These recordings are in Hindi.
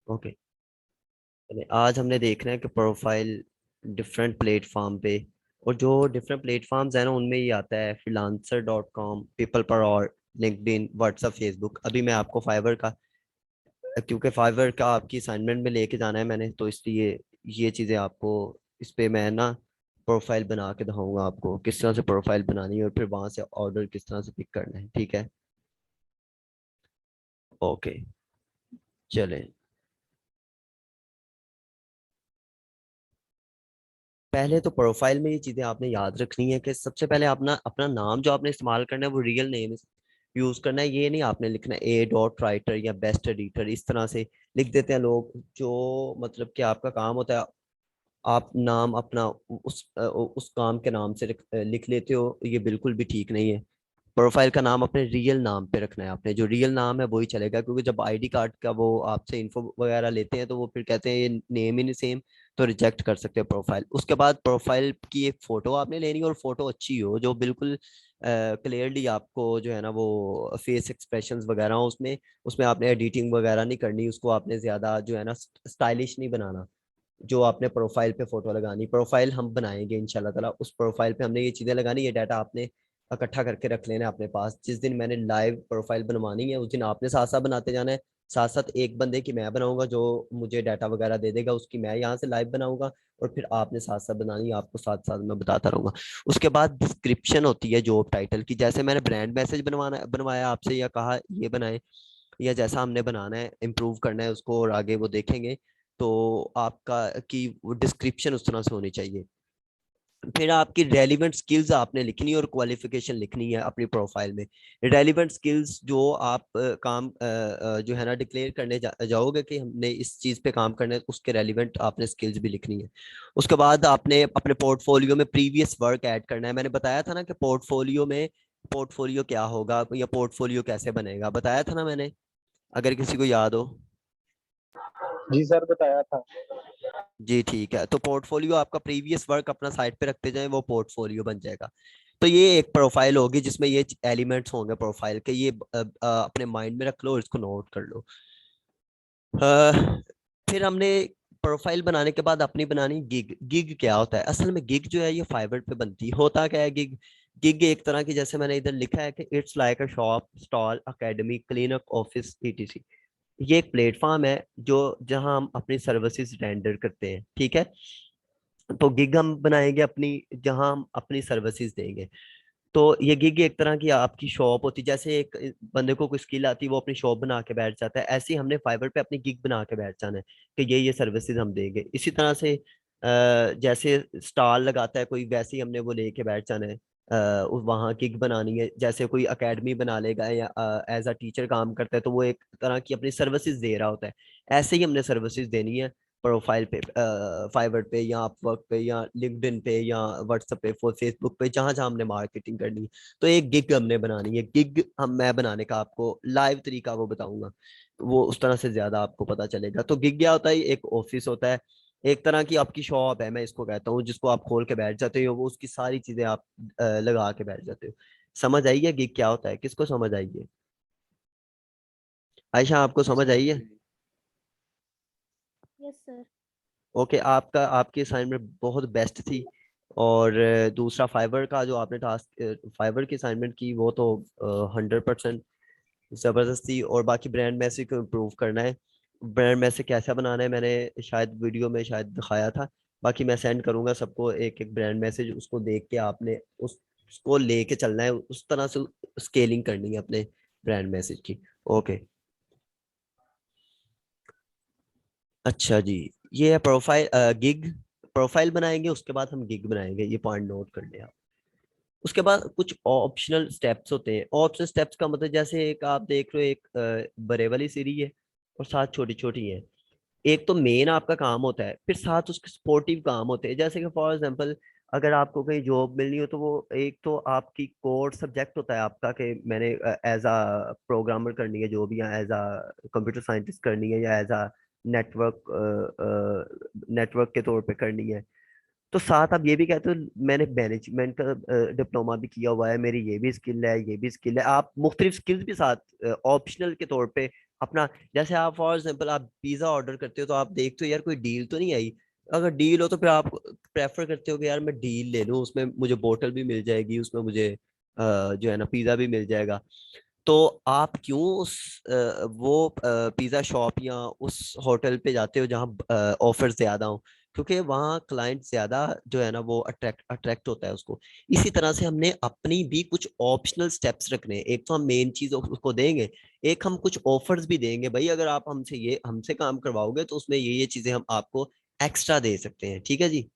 ओके, चलिए आज हमने देखना है कि प्रोफाइल डिफरेंट प्लेटफॉर्म पे, और जो डिफरेंट प्लेटफॉर्म्स है ना उनमें ये आता है freelancer.com, पीपल पर, और लिंक्डइन, व्हाट्सएप, फेसबुक। अभी मैं आपको फाइवर का, क्योंकि फाइवर का आपकी असाइनमेंट में लेके जाना है मैंने, तो इसलिए ये चीज़ें आपको इस पे मैं ना प्रोफाइल बना के दिखाऊंगा आपको किस तरह से प्रोफाइल बनानी है, और फिर वहां से ऑर्डर किस तरह से पिक करना है। ठीक है, ओके, चलें। पहले तो प्रोफाइल में ये चीजें आपने याद रखनी है कि सबसे पहले अपना अपना नाम जो आपने इस्तेमाल करना है वो रियल नेम यूज करना है। ये नहीं आपने लिखना है ए डॉट राइटर या बेस्ट एडिटर, इस तरह से लिख देते हैं लोग। जो मतलब कि आपका काम होता है, आप नाम अपना उस काम के नाम से लिख लेते हो, ये बिल्कुल भी ठीक नहीं है। प्रोफाइल का नाम अपने रियल नाम पे रखना है। आपने जो रियल नाम है वही चलेगा, क्योंकि जब आईडी कार्ड का वो आपसे इन्फो वगैरह लेते हैं तो वो फिर कहते हैं ये नेम ही नहीं सेम, तो रिजेक्ट कर सकते हैं प्रोफाइल। उसके बाद प्रोफाइल की एक फोटो आपने लेनी है, और फोटो अच्छी हो जो बिल्कुल क्लियरली आपको जो है ना वो फेस एक्सप्रेशंस वगैरह हो उसमें। उसमें आपने एडिटिंग वगैरह नहीं करनी, उसको आपने ज्यादा जो है ना स्टाइलिश नहीं बनाना। जो आपने प्रोफाइल पे फोटो लगानी, प्रोफाइल हम बनाएंगे इंशाल्लाह ताला, उस प्रोफाइल पे हमने ये चीजें लगानी, ये डाटा आपने इकट्ठा करके रख लेना है अपने पास। जिस दिन मैंने लाइव प्रोफाइल बनवानी है उस दिन आपने साथ साथ बनाते जाना है। साथ साथ एक बंदे की मैं बनाऊंगा जो मुझे डाटा वगैरह दे देगा, उसकी मैं यहाँ से लाइव बनाऊंगा, और फिर आपने साथ साथ बनानी है, आपको साथ साथ मैं बताता रहूंगा। उसके बाद डिस्क्रिप्शन होती है जॉब टाइटल की। जैसे मैंने ब्रांड मैसेज बनवाया आपसे, या कहा ये बनाए, या जैसा हमने बनाना है इम्प्रूव करना है उसको और आगे वो देखेंगे, तो आपका की डिस्क्रिप्शन उस तरह से होनी चाहिए। फिर आपकी रेलिवेंट स्किल्स आपने लिखनी है और क्वालिफिकेशन लिखनी है अपनी प्रोफाइल में। रेलिवेंट स्किल्स जो आप काम जो है ना डिक्लेयर करने जाओगे कि हमने इस चीज़ पे काम करना है, उसके रेलिवेंट आपने स्किल्स भी लिखनी है। उसके बाद आपने अपने पोर्टफोलियो में प्रीवियस वर्क ऐड करना है। मैंने बताया था ना कि पोर्टफोलियो में, पोर्टफोलियो क्या होगा या पोर्टफोलियो कैसे बनेगा, बताया था ना मैंने, अगर किसी को याद हो। जी सर, बताया था। जी ठीक है, तो पोर्टफोलियो आपका प्रीवियस वर्क अपना साइड पे रखते जाएं, वो पोर्टफोलियो बन जाएगा। तो ये एक प्रोफाइल होगी जिसमें ये एलिमेंट्स होंगे प्रोफाइल के। ये अपने माइंड में रख लो और इसको नोट कर लो। अ, फिर हमने प्रोफाइल बनाने के बाद अपनी बनानी गिग। गिग क्या होता है असल में? गिग जो है ये फाइवर पे बनती है। होता क्या है गिग? गिग एक तरह की, जैसे मैंने इधर लिखा है कि it's like a shop, stall, academy, clinic, office, etc. ये एक प्लेटफॉर्म है जो जहां हम अपनी सर्विसेज रेंडर करते हैं। ठीक है, तो गिग हम बनाएंगे अपनी, जहां हम अपनी सर्विसेज देंगे। तो ये गिग एक तरह की आपकी शॉप होती है। जैसे एक बंदे को कोई स्किल आती है वो अपनी शॉप बना के बैठ जाता है, ऐसे ही हमने फाइवर पे अपनी गिग बना के बैठ जाना है कि ये सर्विसेज हम देंगे। इसी तरह से जैसे स्टॉल लगाता है कोई, वैसे ही हमने वो लेके बैठ जाना है। उस वहाँ गिग बनानी है। जैसे कोई एकेडमी बना लेगा या एज अ टीचर काम करता है, तो वो एक तरह की अपनी सर्विसेज दे रहा होता है। ऐसे ही हमने सर्विसेज देनी है प्रोफाइल पे, फाइवर पे या अपवर्क पे या लिंक्डइन पे या व्हाट्सएप पे, फेसबुक पे, जहां जहां हमने मार्केटिंग करनी है। तो एक गिग हमने बनानी है। गिग हम मैं बनाने का आपको लाइव तरीका वो बताऊंगा, वो उस तरह से ज्यादा आपको पता चलेगा। तो गिग क्या होता है? एक ऑफिस होता है, एक तरह की आपकी शॉप है, मैं इसको कहता हूँ, जिसको आप खोल के बैठ जाते हो, वो उसकी सारी चीजें आप लगा के बैठ जाते हो। समझ आई है गिग क्या होता है? किसको समझ आई है? आयशा, आपको जी समझ सर। आई है? Yes sir. ओके, आपका आपकी असाइनमेंट बहुत बेस्ट थी। और दूसरा फाइबर का जो आपने टास्क फाइबर की असाइनमेंट की, वो तो 100% जबरदस्त थी। और बाकी ब्रांड मैसेज को इम्प्रूव करना है। ब्रांड मैसेज कैसा बनाना है मैंने शायद वीडियो में शायद दिखाया था। बाकी मैं सेंड करूंगा सबको एक एक ब्रांड मैसेज, उसको देख के आपने उसको लेके चलना है, उस तरह से स्केलिंग करनी है अपने ब्रांड मैसेज की। ओके, अच्छा जी, ये है प्रोफाइल गिग। प्रोफाइल बनाएंगे, उसके बाद हम गिग बनाएंगे, ये पॉइंट नोट कर लिया। उसके बाद कुछ ऑप्शनल स्टेप्स होते हैं। ऑप्शनल स्टेप्स का मतलब, जैसे एक आप देख रहे हो, एक बड़े वाली सीढ़ी है और साथ छोटी छोटी है। एक तो मेन आपका काम होता है, फिर साथ उसके सपोर्टिव काम होते हैं। जैसे कि फॉर एग्जांपल, अगर आपको कहीं जॉब मिलनी हो, तो वो एक तो आपकी कोर सब्जेक्ट होता है आपका कि मैंने एज अ प्रोग्रामर करनी है जो भी, या एज अ कंप्यूटर साइंटिस्ट करनी है, या एज अ नेटवर्क नेटवर्क के तौर पे करनी है। तो साथ आप ये भी कहते हो मैंने मैनेजमेंट का डिप्लोमा भी किया हुआ है, मेरी ये भी स्किल है, ये भी स्किल है। आप मुख्तलिफ स्किल्स भी साथ ऑप्शनल के तौर पे अपना, जैसे आप फॉर एग्जाम्पल आप पिज्जा ऑर्डर करते हो तो आप देखते हो यार कोई डील तो नहीं आई। अगर डील हो तो फिर आप प्रेफर करते हो कि यार मैं डील ले लूं, उसमें मुझे बोतल भी मिल जाएगी, उसमें मुझे जो है ना पिज्जा भी मिल जाएगा। तो आप क्यों वो पिज्जा शॉप या उस होटल पे जाते हो जहाँ ऑफर ज्यादा हो? क्योंकि वहाँ क्लाइंट ज्यादा जो है ना वो अट्रैक्ट अट्रैक्ट होता है उसको। इसी तरह से हमने अपनी भी कुछ ऑप्शनल स्टेप्स रखने हैं। एक तो हम मेन चीज उसको देंगे, एक हम कुछ ऑफर्स भी देंगे, भाई अगर आप हमसे काम करवाओगे तो उसमें ये चीजें हम आपको एक्स्ट्रा दे सकते हैं। ठीक है जी।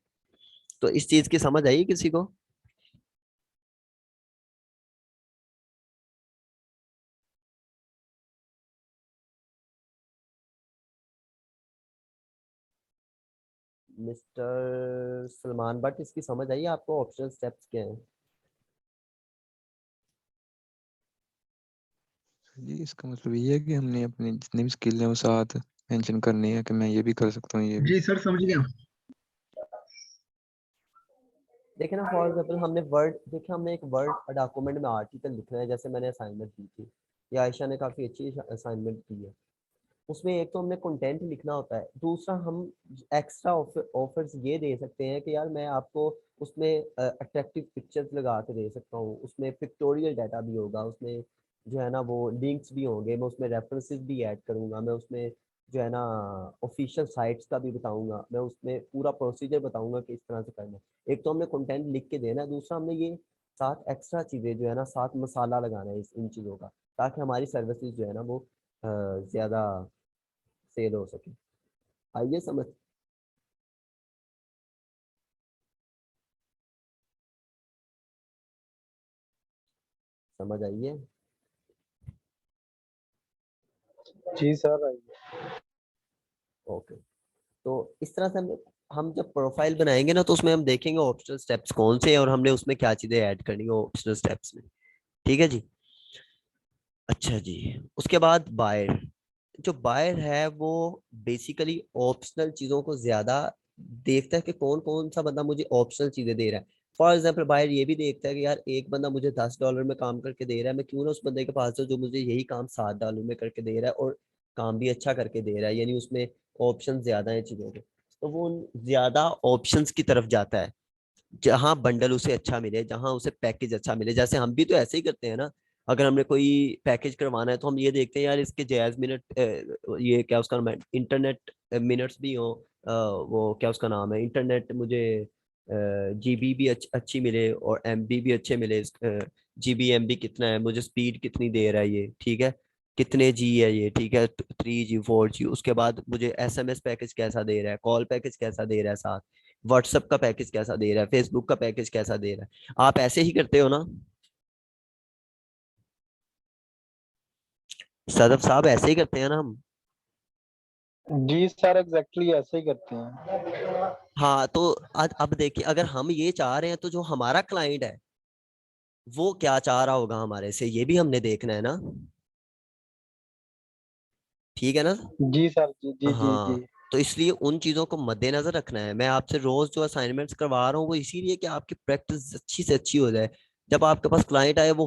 तो इस चीज की समझ आई किसी को? मिस्टर सलमान बट इसकी समझ आई आपको ऑप्शनल स्टेप्स क्या हैं? जी, इसका मतलब ये है कि हमने अपने जितने भी स्किल हैं वो साथ मेंशन करनी है कि मैं ये भी कर सकता हूँ, ये भी। जी सर समझ गया। देखे ना फॉर एग्जाम्पल हमने वर्ड देखे, हमने एक वर्ड डॉक्यूमेंट में आर्टिकल लिखना है, जैसे मैंने असाइनमेंट दी थी, या आयशा ने काफी अच्छी असाइनमेंट दी है। उसमें एक तो हमने कंटेंट लिखना होता है, दूसरा हम एक्स्ट्रा ऑफर्स ये दे सकते हैं कि यार मैं आपको उसमें अट्रैक्टिव पिक्चर्स लगा के दे सकता हूँ, उसमें पिक्टोरियल डाटा भी होगा, उसमें जो है ना वो लिंक्स भी होंगे, मैं उसमें रेफरेंसेस भी ऐड करूँगा, मैं उसमें जो है ना ऑफिशियल साइट्स का भी बताऊंगा, मैं उसमें पूरा प्रोसीजर बताऊंगा कि इस तरह से करना है। एक तो हमने कंटेंट लिख के देना है, दूसरा हमने ये साथ एक्स्ट्रा चीज़ें जो है ना साथ मसाला लगाना है इन चीज़ों का, ताकि हमारी सर्विसेज जो है ना वो ज़्यादा सेल हो सके। आइए समझ, समझ आइए। जी सर आइए। ओके। तो इस तरह से हम जब प्रोफाइल बनाएंगे ना तो उसमें हम देखेंगे ऑप्शनल स्टेप्स कौन से हैं और हमने उसमें क्या चीजें ऐड करनी है ऑप्शनल स्टेप्स में। ठीक है जी। अच्छा जी। उसके बाद बायर, जो बायर है वो बेसिकली ऑप्शनल चीजों को ज्यादा देखता है कि कौन कौन सा बंदा मुझे ऑप्शनल चीजें दे रहा है। फॉर एग्जाम्पल बायर ये भी देखता है कि यार एक बंदा मुझे $10 में काम करके दे रहा है, मैं क्यों ना उस बंदे के पास जाऊं जो मुझे यही काम $7 में करके दे रहा है और काम भी अच्छा करके दे रहा है, यानी उसमें ऑप्शन ज्यादा है चीजों के। तो वो उन ज्यादा ऑप्शंस की तरफ जाता है जहां बंडल उसे अच्छा मिले, जहां उसे पैकेज अच्छा मिले। जैसे हम भी तो ऐसे ही करते हैं ना, अगर हमने कोई पैकेज करवाना है तो हम ये देखते हैं यार इसके जायज मिनट, ये क्या उसका नाम है, इंटरनेट मिनट्स भी हो, वो क्या उसका नाम है, इंटरनेट मुझे जीबी भी अच्छी मिले और एमबी भी अच्छे मिले। जीबी एमबी कितना है, मुझे स्पीड कितनी दे रहा है ये, ठीक है, कितने जी है ये, ठीक है, 3G 4G। उसके बाद मुझे एसएमएस पैकेज कैसा दे रहा है, कॉल पैकेज कैसा दे रहा है, साथ व्हाट्सएप का पैकेज कैसा दे रहा है, फेसबुक का पैकेज कैसा दे रहा है। आप ऐसे ही करते हो ना सदफ साहब? ऐसे ही करते हैं ना हम? जी सर एग्जैक्टली ऐसे ही करते हैं। हाँ तो अब देखिए, अगर हम ये चाह रहे हैं तो जो हमारा क्लाइंट है वो क्या चाह रहा होगा हमारे से, ये भी हमने देखना है ना। ठीक है ना? जी सर जी जी जी जी। हाँ। तो इसलिए उन चीजों को मद्देनजर रखना है। मैं आपसे रोज जो असाइनमेंट्स करवा रहा हूँ वो इसीलिए कि आपकी प्रैक्टिस अच्छी से अच्छी हो जाए। जब आपके पास क्लाइंट आए वो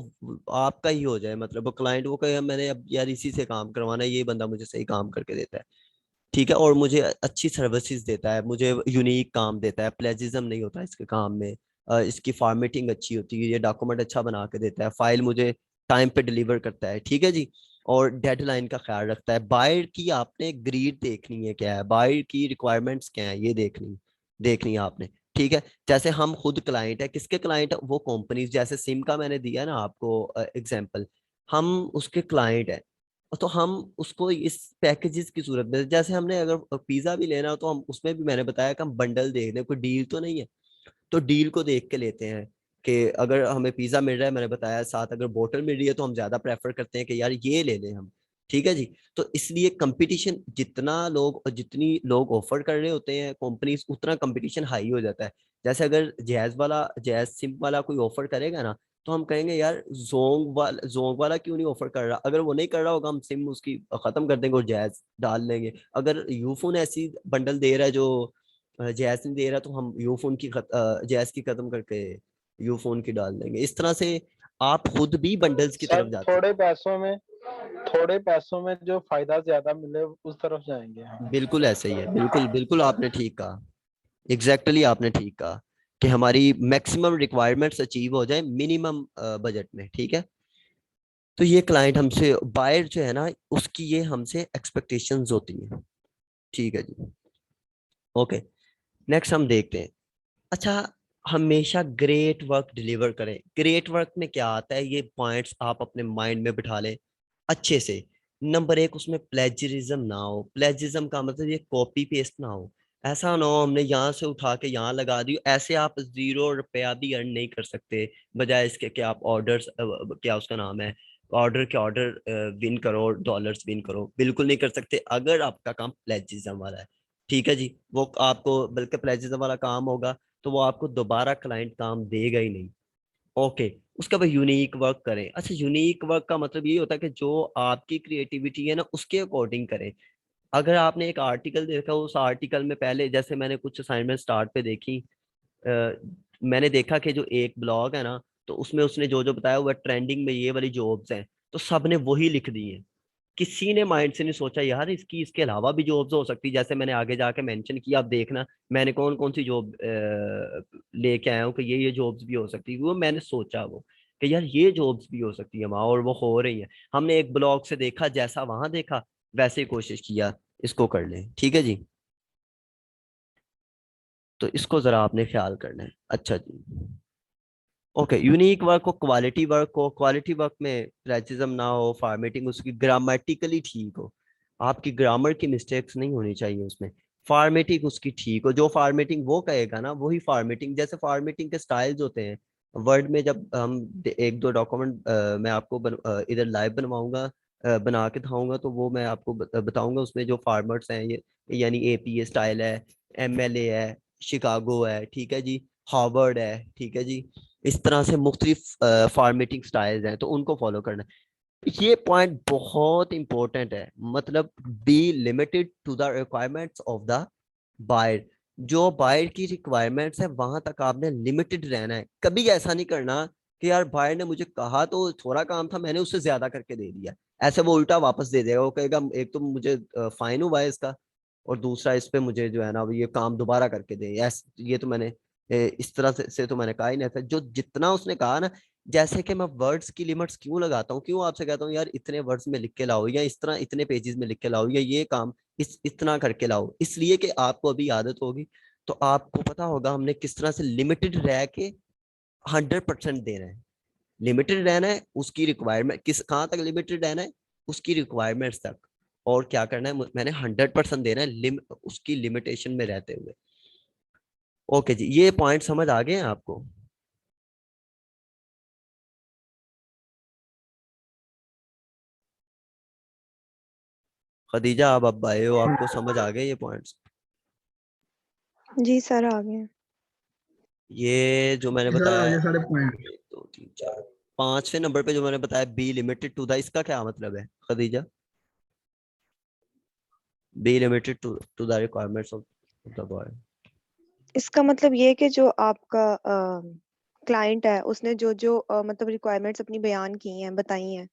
आपका ही हो जाए, मतलब वो क्लाइंट वो कहे मैंने अब यार इसी से काम करवाना है, ये बंदा मुझे सही काम करके देता है, ठीक है, और मुझे अच्छी सर्विसेज देता है, मुझे यूनिक काम देता है, प्लेजिज्म नहीं होता इसके काम में, इसकी फॉर्मेटिंग अच्छी होती है, ये डॉक्यूमेंट अच्छा बना के देता है, फाइल मुझे टाइम पे डिलीवर करता है, ठीक है जी, और डेडलाइन का ख्याल रखता है। बायर की आपने ग्रीड देखनी है क्या है, बायर की रिक्वायरमेंट्स क्या है, ये देखनी देखनी है आपने। ठीक है। जैसे हम खुद क्लाइंट है, किसके क्लाइंट है, वो कंपनीज, जैसे सिम का मैंने दिया ना आपको एग्जांपल, हम उसके क्लाइंट है। तो हम उसको इस पैकेजेस की सूरत में, जैसे हमने अगर पिज्जा भी लेना हो तो हम उसमें भी मैंने बताया कि हम बंडल देख रहे, कोई डील तो नहीं है, तो डील को देख के लेते हैं कि अगर हमें पिज्जा मिल रहा है, मैंने बताया साथ अगर बोतल मिल रही है तो हम ज्यादा प्रेफर करते हैं कि यार ये ले लें हम। ठीक है जी। तो इसलिए कंपटीशन जितना लोग जितनी लोग ऑफर कर रहे होते हैं कंपनीज, उतना कंपटीशन हाई हो जाता है। जैसे अगर जैज सिम वाला कोई ऑफर करेगा ना तो हम कहेंगे यार जोंग वाला क्यों नहीं ऑफर कर रहा, अगर वो नहीं कर रहा होगा हम सिम उसकी खत्म कर देंगे और जैज डाल लेंगे। अगर यूफोन ऐसी बंडल दे रहा है जो जैज नहीं दे रहा तो हम यूफोन की जैज की खत्म करके यूफोन की डाल देंगे। इस तरह से आप खुद भी बंडल्स की सर तरफ जाते हैं। थोड़े पैसों में थोड़े पैसों में जो फायदा ज्यादा मिले उस तरफ जाएंगे हम। बिल्कुल ऐसे ही है, बिल्कुल बिल्कुल आपने ठीक कहा, एग्जैक्टली आपने ठीक कहा कि हमारी मैक्सिमम रिक्वायरमेंट्स अचीव हो जाए मिनिमम बजट में, ठीक है। तो ये क्लाइंट हमसे, बायर जो है ना, उसकी ये हमसे एक्सपेक्टेशंस होती हैं, ठीक है जी। ओके, नेक्स्ट हम देखते हैं। अच्छा, हमेशा ग्रेट वर्क डिलीवर करें। ग्रेट वर्क में क्या आता है, ये पॉइंट्स आप अपने माइंड में बिठा लें अच्छे से। नंबर एक, उसमें प्लेजरिज्म ना हो। प्लेजरिज्म का मतलब ये कॉपी पेस्ट ना हो। ऐसा ना हो हमने यहाँ से उठा के यहाँ लगा दी, ऐसे आप 0 रुपया भी अर्न नहीं कर सकते। बजाय इसके कि आप ऑर्डर्स, क्या उसका नाम है, ऑर्डर के ऑर्डर विन करो, डॉलर्स विन करो, बिल्कुल नहीं कर सकते अगर आपका काम प्लेजरिज्म वाला है, ठीक है जी। वो आपको बल्कि प्लेजरिज्म वाला काम होगा तो वो आपको दोबारा क्लाइंट काम देगा ही नहीं। ओके, उसके बाद यूनिक वर्क करें। अच्छा, यूनिक वर्क का मतलब ये होता है कि जो आपकी क्रिएटिविटी है ना उसके अकॉर्डिंग करें। अगर आपने एक आर्टिकल देखा, उस आर्टिकल में पहले, जैसे मैंने कुछ असाइनमेंट स्टार्ट पे देखी, मैंने देखा कि जो एक ब्लॉग है ना, तो उसमें उसने जो जो बताया हुआ ट्रेंडिंग में ये वाली जॉब्स हैं, तो सबने वही लिख दी है। किसी ने माइंड से नहीं सोचा यार इसकी इसके अलावा भी जॉब्स हो सकती, जैसे मैंने आगे जाके मेंशन किया, आप देखना मैंने कौन कौन सी जॉब लेके आया हूँ कि ये जॉब्स भी हो सकती है। वो मैंने सोचा वो कि यार ये जॉब्स भी हो सकती है वहाँ, और वो हो रही है। हमने एक ब्लॉग से देखा, जैसा वहां देखा वैसे ही कोशिश किया इसको कर लें, ठीक है जी। तो इसको जरा आपने ख्याल करना है। अच्छा जी, ओके। यूनिक वर्क हो, क्वालिटी वर्क हो। क्वालिटी वर्क में प्रेसिज्म ना हो, फार्मेटिंग उसकी ग्रामेटिकली ठीक हो, आपकी ग्रामर की मिस्टेक्स नहीं होनी चाहिए उसमें। फार्मेटिंग उसकी ठीक हो, जो फार्मेटिंग वो कहेगा ना वही फार्मेटिंग। जैसे फार्मेटिंग के स्टाइल्स होते हैं वर्ड में, जब हम एक दो डॉक्यूमेंट मैं आपको इधर लाइव बनवाऊंगा, बना के दिखाऊंगा, तो वो मैं आपको बताऊंगा उसमें जो फार्मेट्स हैं ये, यानी एपीए स्टाइल है, एमएलए है, शिकागो है, ठीक है जी, हार्वर्ड है, ठीक है जी। इस तरह से मुख्तलिफ फार्मेटिंग स्टाइल्स हैं, तो उनको फॉलो करना है। ये पॉइंट बहुत इंपॉर्टेंट है, मतलब be limited to the requirements of the buyer. जो बायर की रिक्वायरमेंट्स है वहां तक आपने लिमिटेड रहना है। कभी ऐसा नहीं करना कि यार बायर ने मुझे कहा तो थोड़ा काम था, मैंने उससे ज्यादा करके दे दिया। ऐसे वो उल्टा वापस दे देगा, वो कहेगा एक तो मुझे फाइन हुआ है इसका, और दूसरा इस पे मुझे जो है ना ये काम दोबारा करके दे। ये तो मैंने इस तरह से तो मैंने कहा ही नहीं था। जो जितना उसने कहा ना, जैसे कि मैं वर्ड्स की लिमिट्स क्यों लगाता हूँ, क्यों आपसे कहता हूँ यार इतने वर्ड्स में लिख के लाओ, या इस तरह इतने पेजेस में लिख के लाओ, या ये काम इतना करके लाओ, इसलिए कि आपको अभी आदत होगी, तो आपको पता होगा हमने किस तरह से लिमिटेड रह के 100% देना है। लिमिटेड रहना है उसकी रिक्वायरमेंट, किस कहाँ तक लिमिटेड रहना है, उसकी रिक्वायरमेंट्स तक। और क्या करना है, मैंने 100% देना है उसकी लिमिटेशन में रहते हुए। ओके जी, ये पॉइंट समझ आ गए हैं आपको? खदीजा, आप अब आए हो, आपको समझ आ गए ये पॉइंट्स? जी सर, आ गए। ये जो मैंने सर बताया, आगे सारे पॉइंट। 1 2 3 4 5वें नंबर पे जो मैंने बताया बी लिमिटेड टू द, इसका क्या मतलब है Khadija? Be limited to the requirements of the boy. इसका मतलब ये है कि जो आपका क्लाइंट है उसने जो जो मतलब रिक्वायरमेंट्स अपनी बयान की हैं, बताई हैं,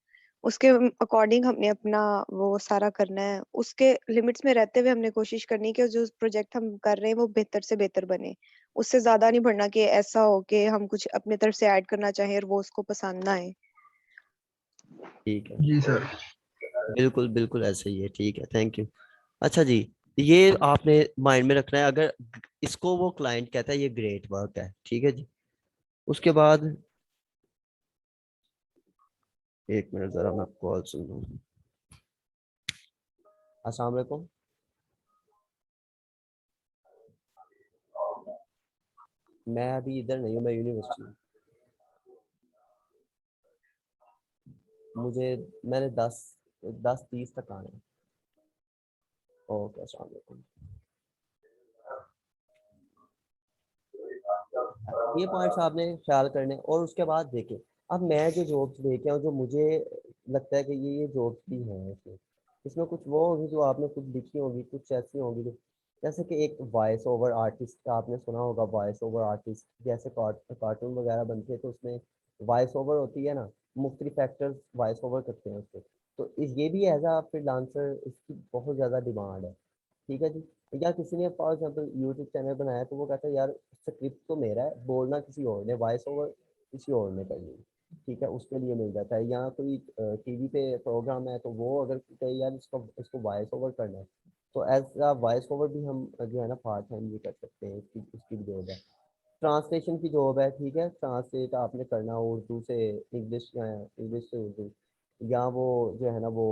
उसके अकॉर्डिंग हमने अपना वो सारा करना है। उसके लिमिट्स में रहते हुए हमने कोशिश करनी है कि जो प्रोजेक्ट हम कर रहे हैं वो बेहतर से बेहतर बने। उससे ज्यादा नहीं बढ़ना कि ऐसा हो कि हम कुछ अपनी तरफ से ऐड करना चाहें और वो उसको पसंद ना आए। ठीक है, जी सर। बिल्कुल बिल्कुल ऐसे ही है, ठीक है, थैंक यू। अच्छा जी, ये आपने माइंड में रखना है। अगर इसको वो क्लाइंट कहता है ये ग्रेट वर्क है, ठीक है जी। उसके बाद एक मिनट जरा मैं कॉल सुन लूँ। अस्सलाम वालेकुम। मैं अभी इधर नहीं हूँ, मैं यूनिवर्सिटी हूँ। मुझे, मैंने 10:30 तक आना है। ओके, अस्सलाम वालेकुम। ये पॉइंट्स आपने ख्याल करने, और उसके बाद देखें। अब मैं जो जॉब्स लेके आऊँ, जो मुझे लगता है कि ये जॉब्स भी हैं, इसमें इसमें कुछ वो होगी जो आपने कुछ लिखी होगी, कुछ ऐसी होगी जो, जैसे कि एक वॉइस ओवर आर्टिस्ट का आपने सुना होगा। वॉइस ओवर आर्टिस्ट जैसे कार्टून वगैरह बनते हैं, तो उसमें वॉइस ओवर होती है ना, मुख्तलिफ एक्टर्स वॉइस ओवर करते हैं उसको। तो ये भी एज आ फ्रीलांसर इसकी बहुत ज़्यादा डिमांड है, ठीक है जी। या किसी ने फॉर एग्जांपल यूट्यूब चैनल बनाया तो वो कहता है यार स्क्रिप्ट तो मेरा है, बोलना किसी और ने, वॉइस ओवर किसी और ने करनी है, ठीक है, उसके लिए मिल जाता है। या कोई टीवी पे प्रोग्राम है तो वो अगर कहे यार इसको वॉइस ओवर करना है तो एज आ वॉइस ओवर भी हम जो है ना पार्ट टाइम भी कर सकते हैं, इसकी भी जॉब है। ट्रांसलेशन की जॉब है, ठीक है, ट्रांसलेट आपने करना उर्दू से इंग्लिश या इंग्लिश से उर्दू, या वो जो है ना वो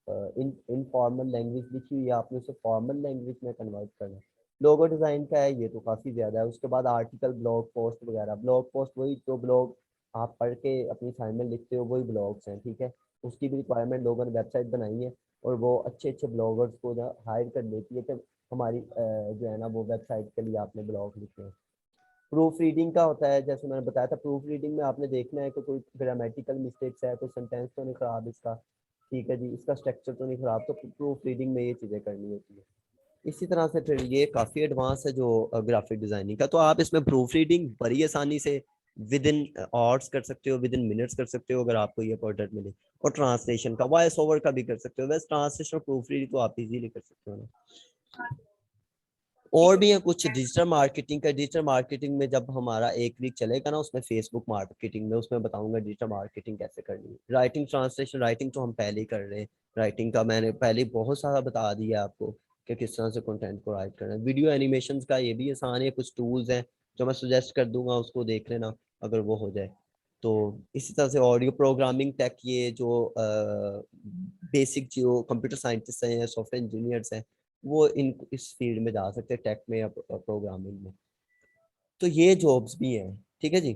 इनफॉर्मल लैंग्वेज लिखी हुई है आपने उसे फॉर्मल लैंग्वेज में कन्वर्ट करना है। लोगो डिज़ाइन का है, ये तो काफ़ी ज़्यादा है। उसके बाद आर्टिकल, ब्लॉग पोस्ट वगैरह। ब्लॉग पोस्ट वही जो ब्लॉग आप पढ़ के अपनी असाइनमेंट लिखते हो वही ब्लॉग्स हैं, ठीक है। उसकी भी रिक्वायरमेंट लोगों ने वेबसाइट बनाई है और वो अच्छे अच्छे ब्लॉगर्स को ना हायर कर लेती है कि हमारी जो है ना वो वेबसाइट के लिए आपने ब्लॉग लिखे हैं। प्रूफ रीडिंग का होता है, जैसे मैंने बताया था, प्रूफ रीडिंग में आपने देखना है कि कोई ग्रामेटिकल मिस्टेक्स है, कोई सेंटेंस तो नहीं खराब इसका, ठीक है जी, इसका स्ट्रक्चर तो नहीं खराब, तो प्रूफ रीडिंग में ये चीज़ें करनी होती है। इसी तरह से फिर ये काफ़ी एडवांस है जो ग्राफिक डिज़ाइनिंग का, तो आप इसमें प्रूफ रीडिंग बड़ी आसानी से विद इन आवर्स कर सकते हो, विद इन मिनट्स कर सकते हो अगर आपको ये प्रोडक्ट मिले। और ट्रांसलेशन का, वॉइस ओवर का भी कर सकते हो। वैसे ट्रांसलेशन और प्रूफ रीडिंग तो आप इजीली कर सकते हो ना। और भी है कुछ डिजिटल मार्केटिंग का। डिजिटल मार्केटिंग में जब हमारा एक वीक चलेगा ना उसमें फेसबुक मार्केटिंग में, उसमें बताऊंगा डिजिटल मार्केटिंग कैसे करनी है। राइटिंग, ट्रांसलेशन, राइटिंग तो हम पहले ही कर रहे हैं। राइटिंग का मैंने पहले बहुत सारा बता दिया आपको कि किस तरह से कंटेंट को राइट करना है। वीडियो एनिमेशन का ये भी आसान है, कुछ टूल्स हैं जो मैं सजेस्ट कर दूंगा, उसको देख लेना अगर वो हो जाए तो। इसी तरह से ऑडियो प्रोग्रामिंग, टेक, ये जो बेसिक जो कंप्यूटर साइंटिस्ट हैं या सॉफ्टवेयर इंजीनियर्स हैं वो इस फील्ड में जा सकते हैं, टेक में या प्रोग्रामिंग में। तो ये जॉब्स भी हैं, ठीक है जी।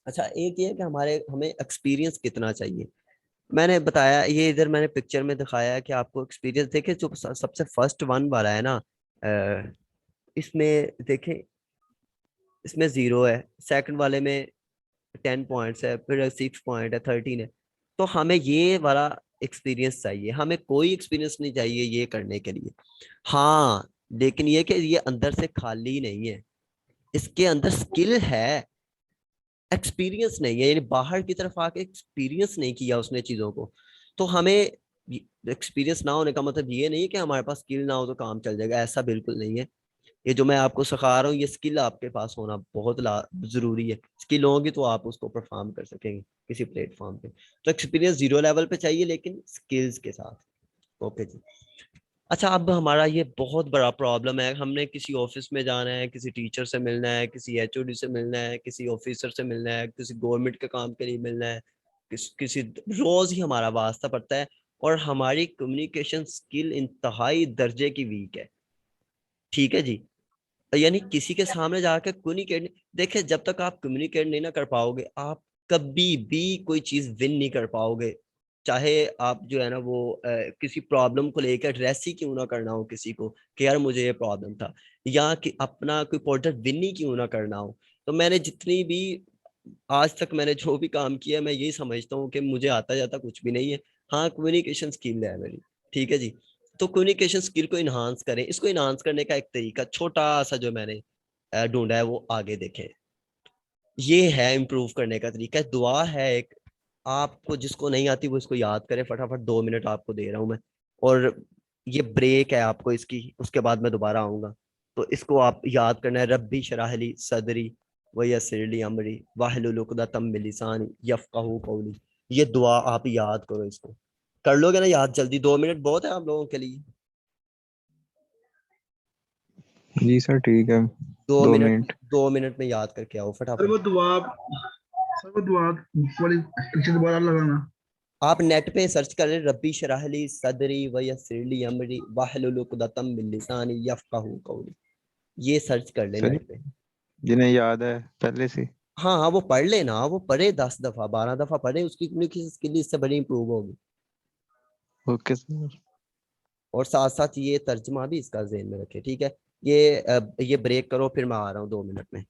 अच्छा, एक ये है कि हमें एक्सपीरियंस कितना चाहिए। मैंने बताया, ये इधर मैंने पिक्चर में दिखाया है कि आपको एक्सपीरियंस देखे जो सबसे फर्स्ट वन वाला है ना, इसमें देखें, इसमें 0 है, सेकंड वाले में 10 पॉइंट्स है, फिर 6 पॉइंट है, 13 है। तो हमें ये वाला एक्सपीरियंस चाहिए, हमें कोई एक्सपीरियंस नहीं चाहिए ये करने के लिए। हाँ, लेकिन ये कि ये अंदर से खाली नहीं है, इसके अंदर स्किल है, एक्सपीरियंस नहीं है, यानी बाहर की तरफ आके एक्सपीरियंस नहीं किया उसने चीजों को। तो हमें एक्सपीरियंस ना होने का मतलब ये नहीं है कि हमारे पास स्किल ना हो तो काम चल जाएगा, ऐसा बिल्कुल नहीं है। ये जो मैं आपको सिखा रहा हूँ ये स्किल आपके पास होना बहुत जरूरी है। स्किल होगी तो आप उसको परफॉर्म कर सकेंगे किसी प्लेटफॉर्म पे। तो एक्सपीरियंस 0 लेवल पे चाहिए लेकिन स्किल्स के साथ। ओके जी। अच्छा, अब हमारा ये बहुत बड़ा प्रॉब्लम है, हमने किसी ऑफिस में जाना है, किसी टीचर से मिलना है, किसी एचओडी से मिलना है, किसी ऑफिसर से मिलना है, किसी गवर्नमेंट के काम के लिए मिलना है, किसी रोज ही हमारा वास्ता पड़ता है और हमारी कम्युनिकेशन स्किल इंतहाई दर्जे की वीक है, ठीक है जी। यानी किसी के सामने जाकर कम्युनिकेट, देखिए जब तक आप कम्युनिकेट नहीं ना कर पाओगे आप कभी भी कोई चीज विन नहीं कर पाओगे। चाहे आप जो है ना वो किसी प्रॉब्लम को लेकर एड्रेस ही क्यों ना करना हो किसी को कि यार मुझे ये प्रॉब्लम था, या कि अपना कोई प्रोडक्ट विन ही क्यों ना करना हो। तो मैंने जितनी भी आज तक मैंने जो भी काम किया मैं यही समझता हूँ कि मुझे आता जाता कुछ भी नहीं है। हाँ, कम्युनिकेशन स्किल है मेरी, ठीक है जी। तो कम्युनिकेशन स्किल को इन्हांस करें, इसको इन्हांस करने का एक तरीका छोटा सा जो मैंने ढूंढा है वो आगे देखें। ये है इम्प्रूव करने का तरीका, दुआ है एक, आपको जिसको नहीं आती वो इसको याद करे फटाफट, 2 मिनट आपको दे रहा हूँ मैं। और ये ब्रेक है आपको इसकी, उसके बाद मैं दोबारा आऊंगा। तो इसको आप याद करना है, रब्बी शराहली सदरी वयस्सिरली अमरी वाहलुल उक़दतम मिन लिसानी यफ़क़हू क़ौली। ये दुआ आप याद करो, इसको कर लोगे ना याद जल्दी, 2 मिनट बहुत है आप लोगों के लिए। जी सर ठीक है, 2 2 मिनट, मिनट। 2 मिनट में याद करके आओ सर फटाफट। वो दुआ वाली पीछे दोबारा लगाना। आप नेट पे सर्च करें रब्बी शराहली सदरी वयस्सिरली अमरी वाहलुल उक़दतम मिन लिसानी यफ़क़हू क़ौली, ये सर्च कर ले सर नेट पे। जिन्हें याद है पहले से। हाँ हाँ, वो पढ़ लेना, वो पढ़े 10 दफा 12 दफा पढ़े, उसकी कम्युनिकेशन स्किल इससे बड़ी इंप्रूव होगी। Okay sir. और साथ साथ ये तर्जमा भी इसका ज़हन में रखे, ठीक है। ये ब्रेक करो, फिर मैं आ रहा हूँ 2 मिनट में।